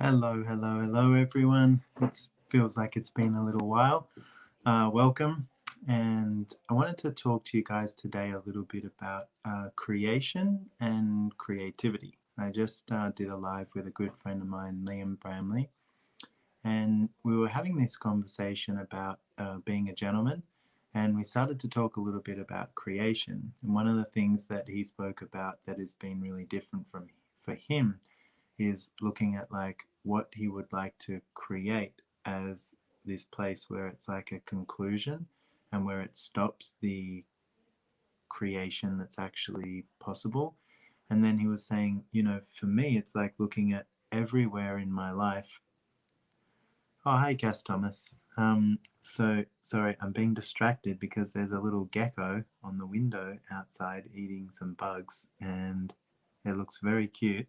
Hello, everyone. It feels like it's been a little while. Welcome. And I wanted to talk to you guys today a little bit about creation and creativity. I just did a live with a good friend of mine, Liam Bramley, and we were having this conversation about being a gentleman. And we started to talk a little bit about creation. And one of the things that he spoke about that has been really different for him is looking at like what he would like to create as this place where it's like a conclusion and where it stops the creation that's actually possible. And then he was saying, for me, it's like looking at everywhere in my life. Oh, hi, Cass Thomas. So sorry, I'm being distracted because there's a little gecko on the window outside eating some bugs, and it looks very cute.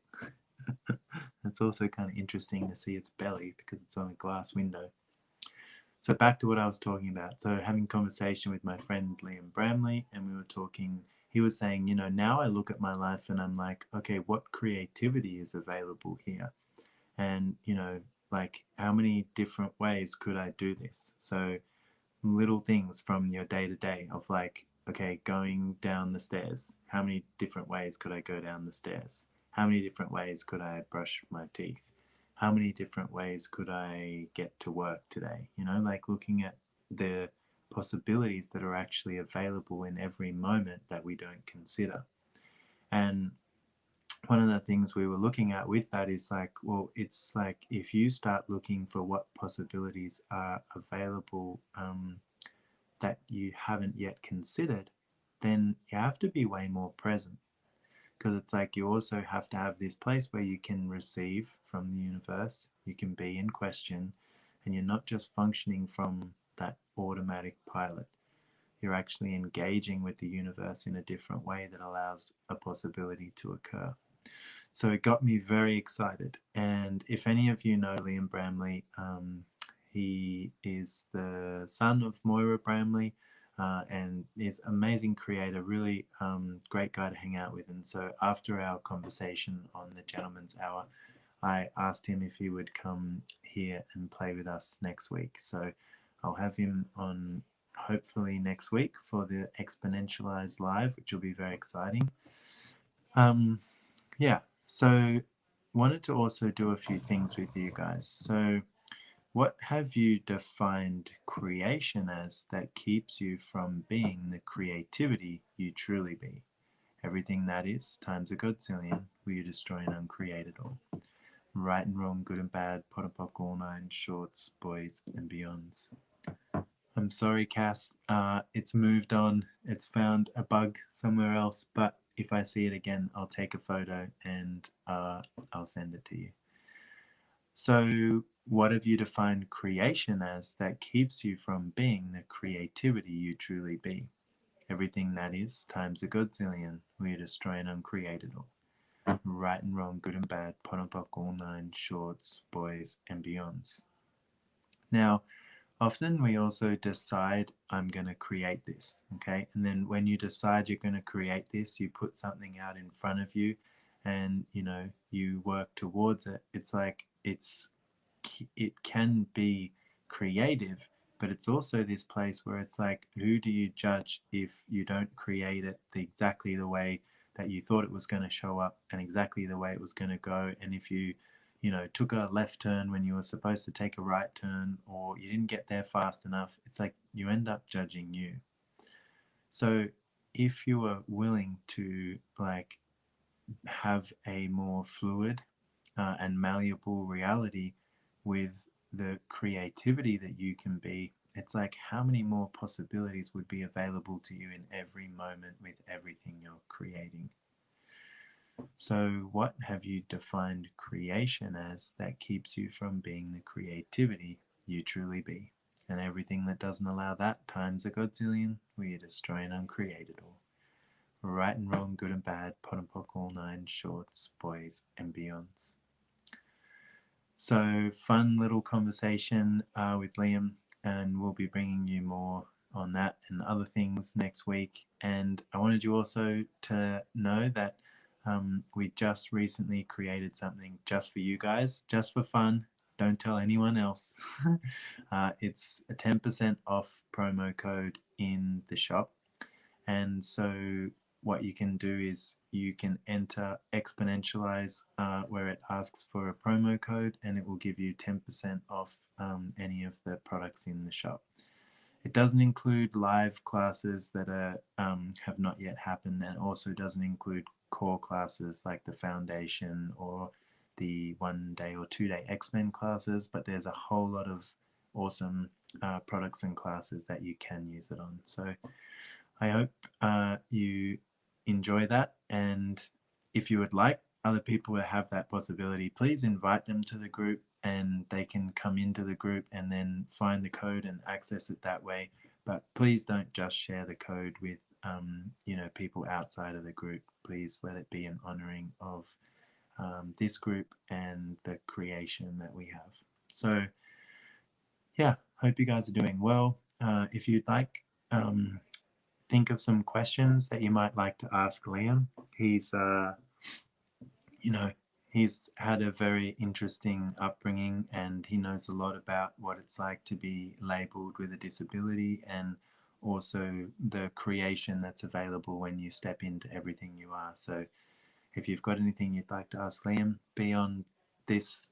It's also kind of interesting to see its belly because it's on a glass window. So back to what I was talking about. So having conversation with my friend Liam Bramley, and we were talking. He was saying, now I look at my life and I'm like, okay, what creativity is available here? And like how many different ways could I do this? So little things from your day to day of like, okay, going down the stairs. How many different ways could I go down the stairs? How many different ways could I brush my teeth? How many different ways could I get to work today? Like looking at the possibilities that are actually available in every moment that we don't consider. And one of the things we were looking at with that is like, well, it's like if you start looking for what possibilities are available that you haven't yet considered, then you have to be way more present. Because it's like you also have to have this place where you can receive from the universe, you can be in question, and you're not just functioning from that automatic pilot. You're actually engaging with the universe in a different way that allows a possibility to occur. So it got me very excited. And if any of you know Liam Bramley, he is the son of Moira Bramley and is an amazing creator, really great guy to hang out with. And so after our conversation on the Gentleman's Hour, I asked him if he would come here and play with us next week. So I'll have him on hopefully next week for the Exponentialized Live, which will be very exciting. Yeah, so wanted to also do a few things with you guys. So what have you defined creation as that keeps you from being the creativity you truly be? Everything that is times a godzillion, will you destroy and uncreate it all? Right and wrong, good and bad, pot and pock, all nine, shorts, boys and beyonds. I'm sorry, Cass. It's moved on. It's found a bug somewhere else, but if I see it again, I'll take a photo and I'll send it to you. So, what have you defined creation as that keeps you from being the creativity you truly be? Everything that is times a godzillion, will you destroy and uncreate it all? Right and wrong, good and bad, pot and pock, all nine, shorts, boys and beyonds. Now, often we also decide, I'm going to create this, okay? And then when you decide you're going to create this, you put something out in front of you and, you work towards it. It's like it can be creative, but it's also this place where it's like, who do you judge if you don't create it exactly the way that you thought it was going to show up and exactly the way it was going to go? And if you took a left turn when you were supposed to take a right turn, or you didn't get there fast enough, it's like you end up judging you. So if you are willing to like have a more fluid and malleable reality with the creativity that you can be, it's like how many more possibilities would be available to you in every moment with everything you're creating. So, what have you defined creation as that keeps you from being the creativity you truly be? And everything that doesn't allow that times a godzillion, will you destroy and uncreate it all? Right and wrong, good and bad, pot and pock, all nine, shorts, boys and beyonds. So, fun little conversation with Liam, and we'll be bringing you more on that and other things next week. And I wanted you also to know that We just recently created something just for you guys, just for fun. Don't tell anyone else. It's a 10% off promo code in the shop. And so what you can do is you can enter exponentialize where it asks for a promo code, and it will give you 10% off any of the products in the shop. It doesn't include live classes that have not yet happened, and also doesn't include core classes like the foundation or the 1 day or 2 day X-Men classes, but there's a whole lot of awesome products and classes that you can use it on. So I hope you enjoy that, and if you would like other people to have that possibility, please invite them to the group, and they can come into the group and then find the code and access it that way. But please don't just share the code with people outside of the group. Please let it be an honoring of this group and the creation that we have. So yeah, hope you guys are doing well. If you'd like, think of some questions that you might like to ask Liam. He's you know, he's had a very interesting upbringing, and he knows a lot about what it's like to be labeled with a disability, and also the creation that's available when you step into everything you are. So if you've got anything you'd like to ask Liam, be on this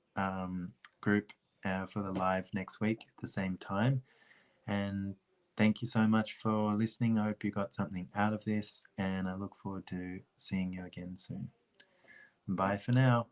group for the live next week at the same time. And thank you so much for listening. I hope you got something out of this, and I look forward to seeing you again soon. Bye for now.